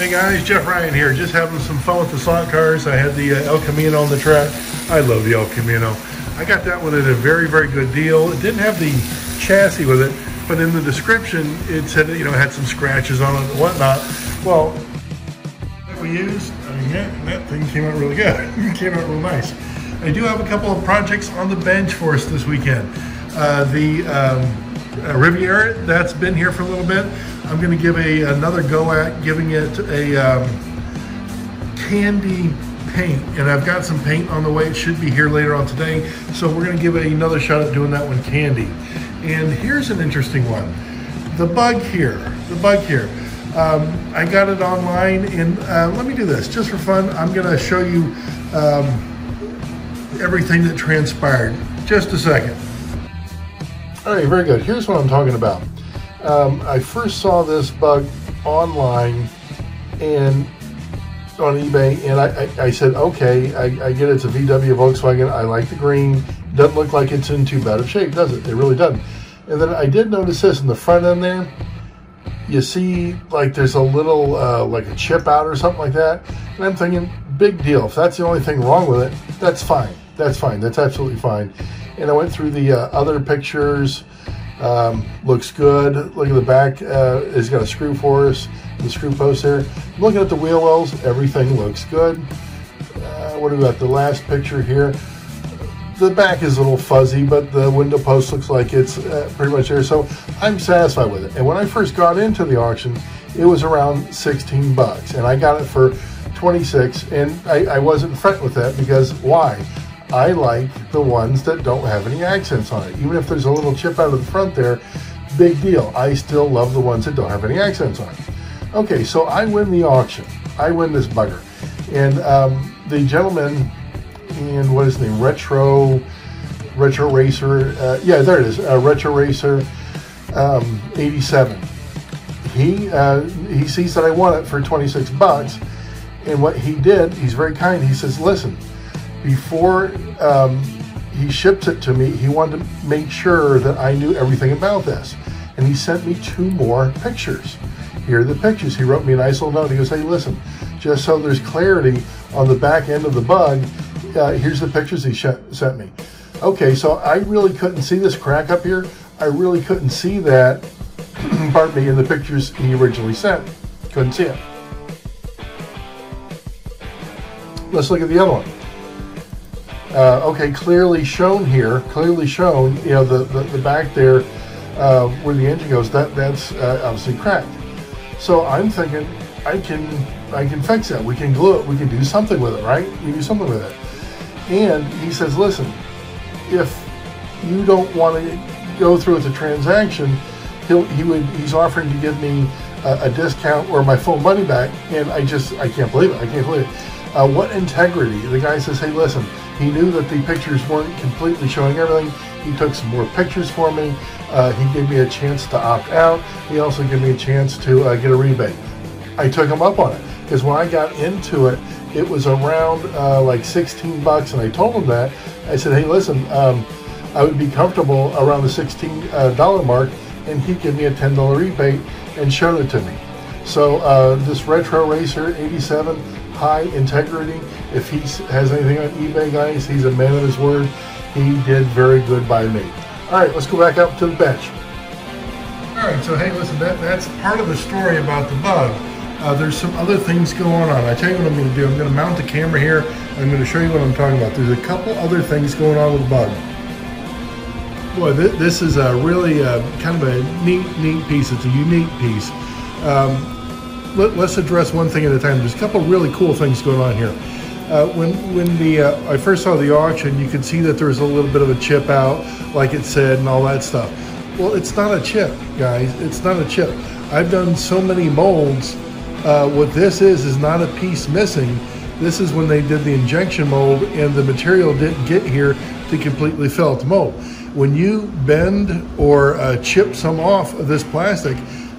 Hey guys, Jeff Ryan here, just having some fun with the slot cars. I had the El Camino on the track. I love the El Camino. I got that one at a very, very good deal. It didn't have the chassis with it, but in the description it said it had some scratches on it and whatnot. Well, that we used, I mean, that thing came out really good. It came out real nice. I do have a couple of projects on the bench for us this weekend. Riviera, that's been here for a little bit. I'm going to give another go at giving it a candy paint, and I've got some paint on the way. It should be here later on today, so we're going to give it another shot at doing that one candy. And here's an interesting one, the bug here. I got it online, and let me do this just for fun. I'm going to show you everything that transpired. Just a second. All right, very good. Here's what I'm talking about. I first saw this bug online and on eBay, and I said, okay, I get it's a VW Volkswagen. I like the green. Doesn't look like it's in too bad of shape, does it? It really doesn't. And then I did notice this in the front end there. You see, like there's a little, like a chip out or something like that. And I'm thinking, big deal. If that's the only thing wrong with it, that's fine. That's fine. That's absolutely fine. And I went through the other pictures. Looks good. Look at the back. It's got a screw force, the screw post there. Looking at the wheel wells, everything looks good. What do we got? The last picture here. The back is a little fuzzy, but the window post looks like it's pretty much there. So I'm satisfied with it. And when I first got into the auction, it was around 16 bucks, and I got it for 26. And I wasn't fretting with that because why? I like the ones that don't have any accents on it. Even if there's a little chip out of the front there, big deal. I still love the ones that don't have any accents on it. Okay, so I win the auction. I win this bugger. And the gentleman, and what is his name? Retro Racer. Yeah, there it is. Retro Racer 87. He sees that I won it for 26 bucks. And what he did, he's very kind. He says, listen, before he ships it to me, he wanted to make sure that I knew everything about this. And he sent me 2 more pictures. Here are the pictures. He wrote me a nice little note. He goes, hey, listen, just so there's clarity on the back end of the bug, here's the pictures he sent me. Okay, so I really couldn't see this crack up here. I really couldn't see that, pardon me, in the pictures he originally sent. Couldn't see it. Let's look at the other one. Okay, clearly shown here, the back there where the engine goes, that's obviously cracked. So I'm thinking I can fix that. We can glue it. We can do something with it, right? We can do something with it. And he says, listen, if you don't want to go through with the transaction, he's offering to give me a discount or my full money back. And I can't believe it. I can't believe it. What integrity. The guy says, hey, listen, he knew that the pictures weren't completely showing everything. He took some more pictures for me. He gave me a chance to opt out. He also gave me a chance to get a rebate. I took him up on it because when I got into it, it was around like 16 bucks, and I told him that. I said, hey, listen, I would be comfortable around the $16 mark, and he gave me a $10 rebate and showed it to me. So this Retro Racer 87, high integrity. If he has anything on eBay, guys, he's a man of his word. He did very good by me. All right, let's go back up to the bench. All right, so hey, listen, that's part of the story about the bug. There's some other things going on. I tell you what I'm going to do. I'm going to mount the camera here. I'm going to show you what I'm talking about. There's a couple other things going on with the bug. Boy, this is a really kind of a neat piece. It's a unique piece. Let's address one thing at a time. There's a couple really cool things going on here. When I first saw the auction, you could see that there was a little bit of a chip out, like it said, and all that stuff. Well, it's not a chip, guys. It's not a chip. I've done so many molds. What this is not a piece missing. This is when they did the injection mold and the material didn't get here to completely fill out the mold. When you bend or chip some off of this plastic,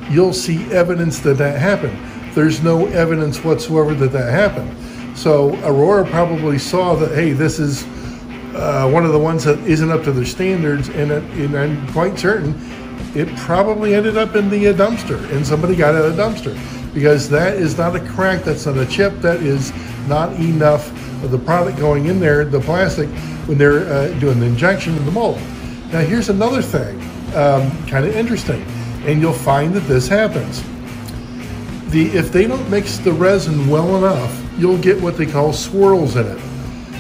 you'll see evidence that happened. There's no evidence whatsoever that happened. So Aurora probably saw that, hey, this is one of the ones that isn't up to their standards, and I'm quite certain it probably ended up in the dumpster, and somebody got it at a dumpster. because that is not a crack, that's not a chip, that is not enough of the product going in there, the plastic, when they're doing the injection of the mold. Now here's another thing, kind of interesting, and you'll find that this happens. If they don't mix the resin well enough, you'll get what they call swirls in it.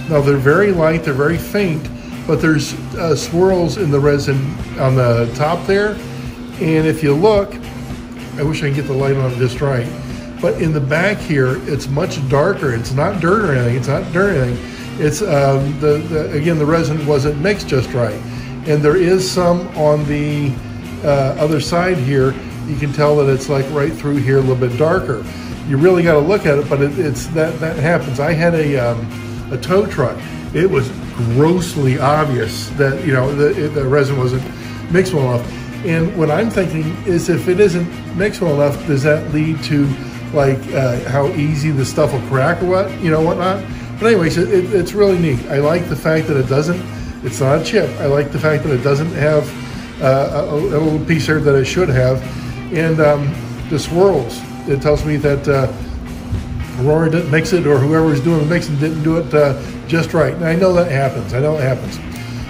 Now they're very light, they're very faint, but there's swirls in the resin on the top there. And if you look, I wish I could get the light on it just right, but in the back here, it's much darker. It's not dirt or anything, it's not dirt or anything. It's, again, the resin wasn't mixed just right. And there is some on the other side here. You can tell that it's like right through here, a little bit darker. You really got to look at it, but it's that happens. I had a tow truck. It was grossly obvious that, you know, the resin wasn't mixed well enough. And what I'm thinking is, if it isn't mixed well enough, does that lead to like how easy the stuff will crack or what, you know, whatnot? But anyways, it's really neat. I like the fact that it's not a chip. I like the fact that it doesn't have a little piece there that it should have. And the swirls, it tells me that Aurora didn't mix it, or whoever's doing the mixing didn't do it just right. And I know that happens. I know it happens.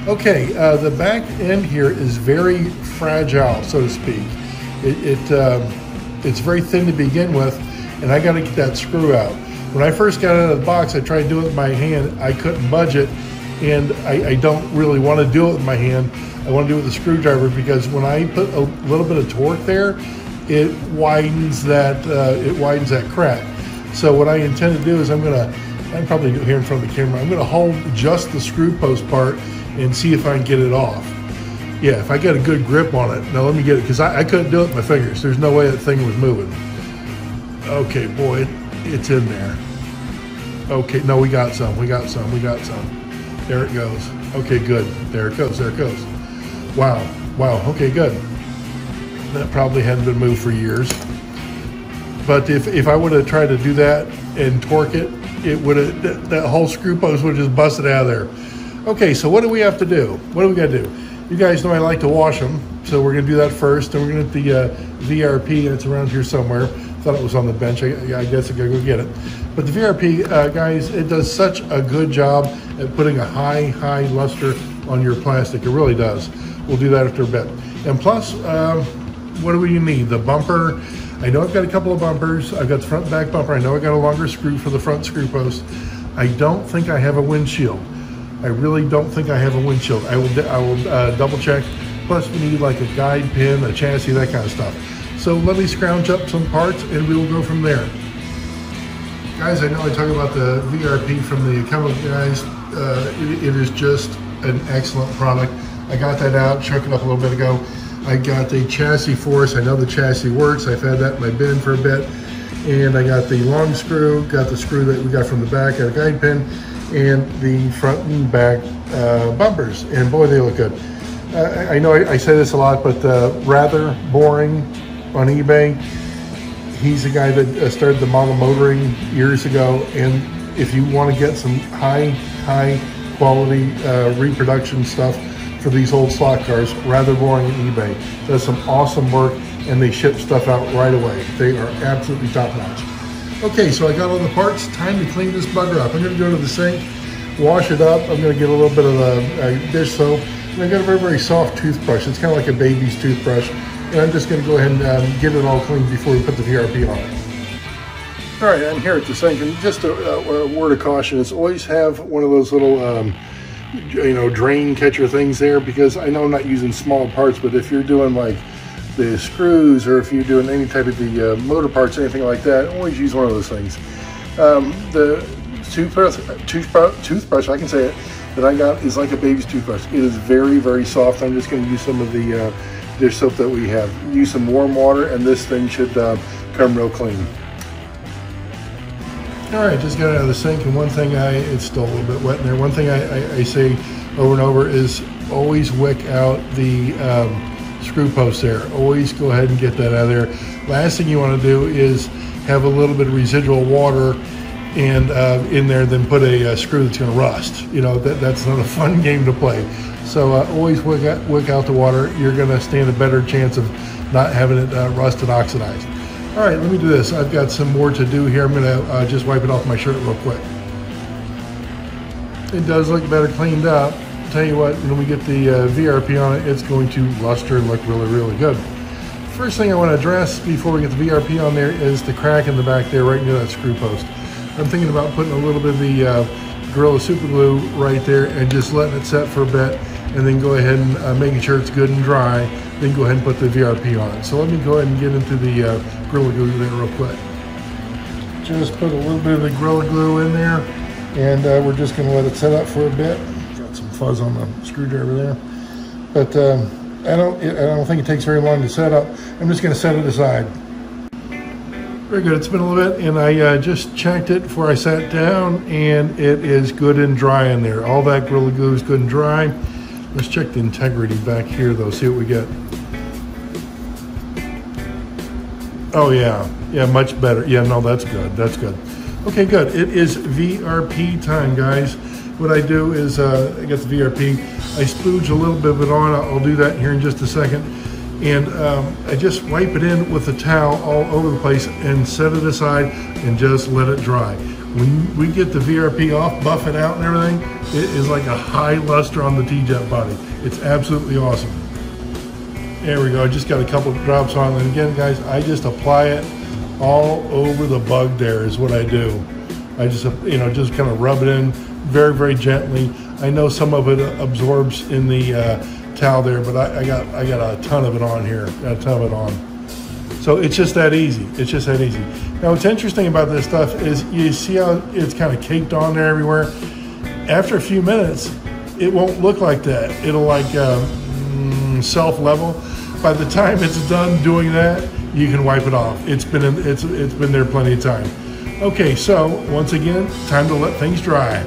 Okay, the back end here is very fragile, so to speak. It's very thin to begin with, and I got to get that screw out. When I first got it out of the box, I tried to do it with my hand. I couldn't budge it, and I don't really want to do it with my hand. I want to do it with a screwdriver, because when I put a little bit of torque there, it widens that crack. So what I intend to do is I'm probably do it here in front of the camera. I'm going to hold just the screw post part and see if I can get it off. Yeah, if I get a good grip on it. Now let me get it, because I couldn't do it with my fingers. There's no way that thing was moving. Okay, boy, it's in there. Okay, no, we got some. There it goes. Okay, good. There it goes. Wow, okay, good. That probably hadn't been moved for years. But if I would have tried to do that and torque it, that whole screw post would have just busted out of there. Okay, so what do we have to do? What do we got to do? You guys know I like to wash them, so we're going to do that first. Then we're going to get the VRP, and it's around here somewhere. Thought it was on the bench. I guess I got to go get it. But the VRP, guys, it does such a good job at putting a high luster on your plastic. It really does. We'll do that after a bit. And plus, what do we need? The bumper. I know I've got a couple of bumpers. I've got the front and back bumper. I know I got a longer screw for the front screw post. I don't think I have a windshield. I really don't think I have a windshield. I will double check. Plus we need like a guide pin, a chassis, that kind of stuff. So let me scrounge up some parts and we will go from there. Guys, I know I talk about the VRP from the chemical guys. It is just an excellent product. I got that out, shook it up a little bit ago. I got the chassis force. I know the chassis works. I've had that in my bin for a bit. And I got the long screw, got the screw that we got from the back, got a guide pin, and the front and back bumpers. And boy, they look good. I know I say this a lot, but Rather Boring on eBay, he's the guy that started the model motoring years ago. And if you want to get some high quality reproduction stuff for these old slot cars, Rather Boring on eBay does some awesome work, and they ship stuff out right away. They are absolutely top notch. Okay, so I got all the parts. Time to clean this bugger up. I'm going to go to the sink, wash it up. I'm going to get a little bit of the dish soap. And I got a very soft toothbrush. It's kind of like a baby's toothbrush. And I'm just going to go ahead and get it all cleaned before we put the VRP on it. All right, I'm here at the sink, and just a word of caution is always have one of those little drain catcher things there, because I know I'm not using small parts, but if you're doing like the screws, or if you're doing any type of the motor parts, anything like that, always use one of those things. The toothbrush, I can say it, that I got is like a baby's toothbrush. It is very soft. I'm just going to use some of the dish soap that we have. Use some warm water, and this thing should come real clean. All right, just got it out of the sink, and one thing it's still a little bit wet in there. One thing I say over and over is always wick out the screw post there. Always go ahead and get that out of there. Last thing you want to do is have a little bit of residual water and in there, then put a screw that's going to rust. You know, that's not a fun game to play. So always wick out the water. You're going to stand a better chance of not having it rust and oxidized. All right, let me do this. I've got some more to do here. I'm gonna just wipe it off my shirt real quick. It does look better cleaned up. I'll tell you what, when we get the VRP on it, it's going to luster and look really, really good. First thing I want to address before we get the VRP on there is the crack in the back there right near that screw post. I'm thinking about putting a little bit of the Gorilla Super Glue right there and just letting it set for a bit, and then go ahead and making sure it's good and dry, then go ahead and put the VRP on it. So let me go ahead and get into the Gorilla Glue there real quick. Just put a little bit of the Gorilla Glue in there, and we're just going to let it set up for a bit. Got some fuzz on the screwdriver there, but I don't think it takes very long to set up. I'm just going to set it aside. Very good. It's been a little bit, and I just checked it before I sat down, and it is good and dry in there. All that Gorilla Glue is good and dry. Let's check the integrity back here, though. See what we get. Oh yeah, yeah, much better. Yeah, no, that's good. That's good. Okay, good. It is VRP time, guys. What I do is I get the VRP. I spooge a little bit of it on. I'll do that here in just a second. And I just wipe it in with a towel all over the place and set it aside and just let it dry. When we get the VRP off, buff it out and everything, it is like a high luster on the T-Jet body. It's absolutely awesome. There we go. I just got a couple of drops on. And again, guys, I just apply it all over the bug there is what I do. I just, just kind of rub it in very, very gently. I know some of it absorbs in the towel there, but I got a ton of it on here. Got a ton of it on. So it's just that easy. It's just that easy. Now, what's interesting about this stuff is you see how it's kind of caked on there everywhere. After a few minutes, it won't look like that. It'll like self-level. By the time it's done doing that, you can wipe it off. It's been there plenty of time. Okay, so once again, time to let things dry.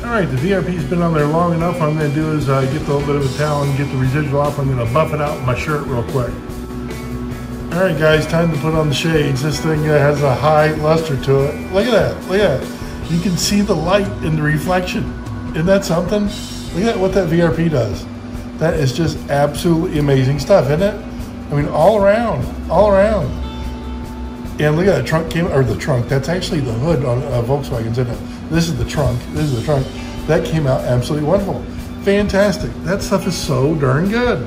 All right, the VRP's been on there long enough. What I'm going to do is get a little bit of a towel and get the residual off. I'm going to buff it out with my shirt real quick. All right, guys, time to put on the shades. This thing has a high luster to it. Look at that. Look at that. You can see the light in the reflection. Isn't that something? Look at what that VRP does. That is just absolutely amazing stuff, isn't it? I mean, all around, all around. And look at that trunk the trunk. That's actually the hood on Volkswagens, isn't it? This is the trunk. This is the trunk. That came out absolutely wonderful. Fantastic. That stuff is so darn good.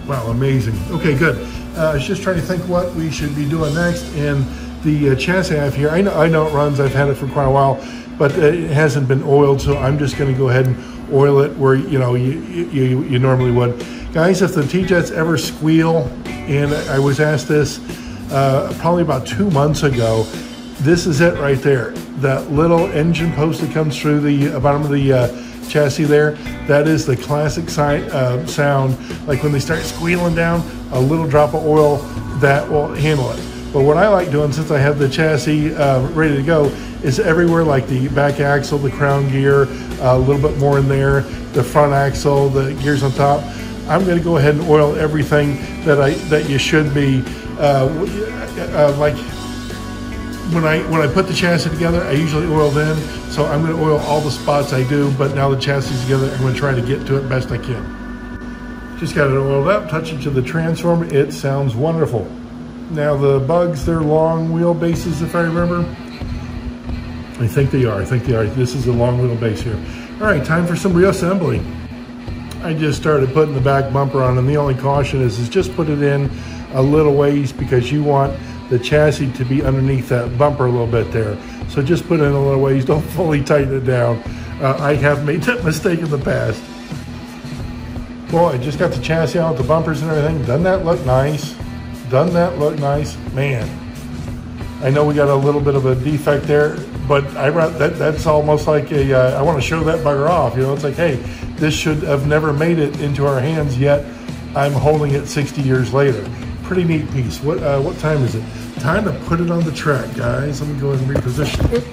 Wow, amazing. Okay, good. I was just trying to think what we should be doing next. And the chassis I have here, I know it runs. I've had it for quite a while, but it hasn't been oiled, so I'm just going to go ahead and oil it where you normally would. Guys, if the T-Jets ever squeal, and I was asked this probably about 2 months ago, this is it right there. That little engine post that comes through the bottom of the chassis there, that is the classic sound. Like when they start squealing down, a little drop of oil, that will handle it. But what I like doing, since I have the chassis ready to go, is everywhere, like the back axle, the crown gear, a little bit more in there, the front axle, the gears on top. I'm going to go ahead and oil everything that you should be. Like when I put the chassis together, I usually oil then. So I'm going to oil all the spots I do, but now the chassis is together, I'm going to try to get to it best I can. Just got it oiled up, touch it to the transformer. It sounds wonderful. Now the bugs, they're long wheelbases, if I remember. I think they are. This is a long wheelbase here. All right, time for some reassembly. I just started putting the back bumper on, and the only caution is just put it in a little ways because you want the chassis to be underneath that bumper a little bit there. So just put it in a little ways. Don't fully tighten it down. I have made that mistake in the past. Well, I just got the chassis out with the bumpers and everything. Doesn't that look nice? Doesn't that look nice? Man, I know we got a little bit of a defect there, but that's almost like I want to show that bugger off. It's like, hey, this should have never made it into our hands yet. I'm holding it 60 years later. Pretty neat piece. What time is it? Time to put it on the track, guys. Let me go ahead and reposition it.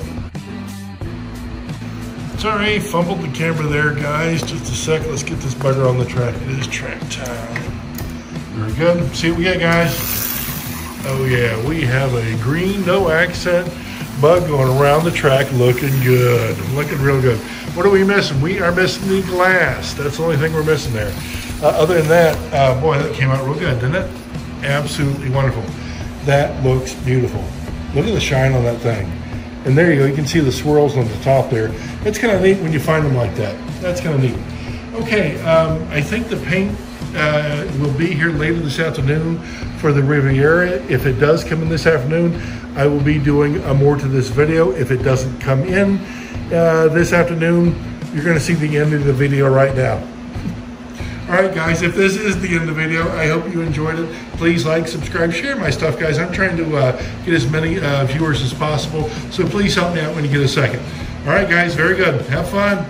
Sorry, fumbled the camera there, guys. Just a second. Let's get this bugger on the track. It is track time. Very good. See what we got, guys? Oh yeah, we have a green, no accent bug going around the track, looking good, looking real good. What are we missing? We are missing the glass. That's the only thing we're missing there. Other than that, boy, that came out real good, didn't it? absolutely wonderful. That looks beautiful. Look at the shine on that thing. And there you go, you can see the swirls on the top there. It's kind of neat when you find them like that. That's kind of neat. Okay, I think the paint will be here later this afternoon for the Riviera. If it does come in this afternoon, I will be doing more to this video. If it doesn't come in this afternoon, you're gonna see the end of the video right now. All right, guys, if this is the end of the video, I hope you enjoyed it. Please like, subscribe, share my stuff, guys. I'm trying to get as many viewers as possible, so please help me out when you get a second. All right, guys, very good. Have fun.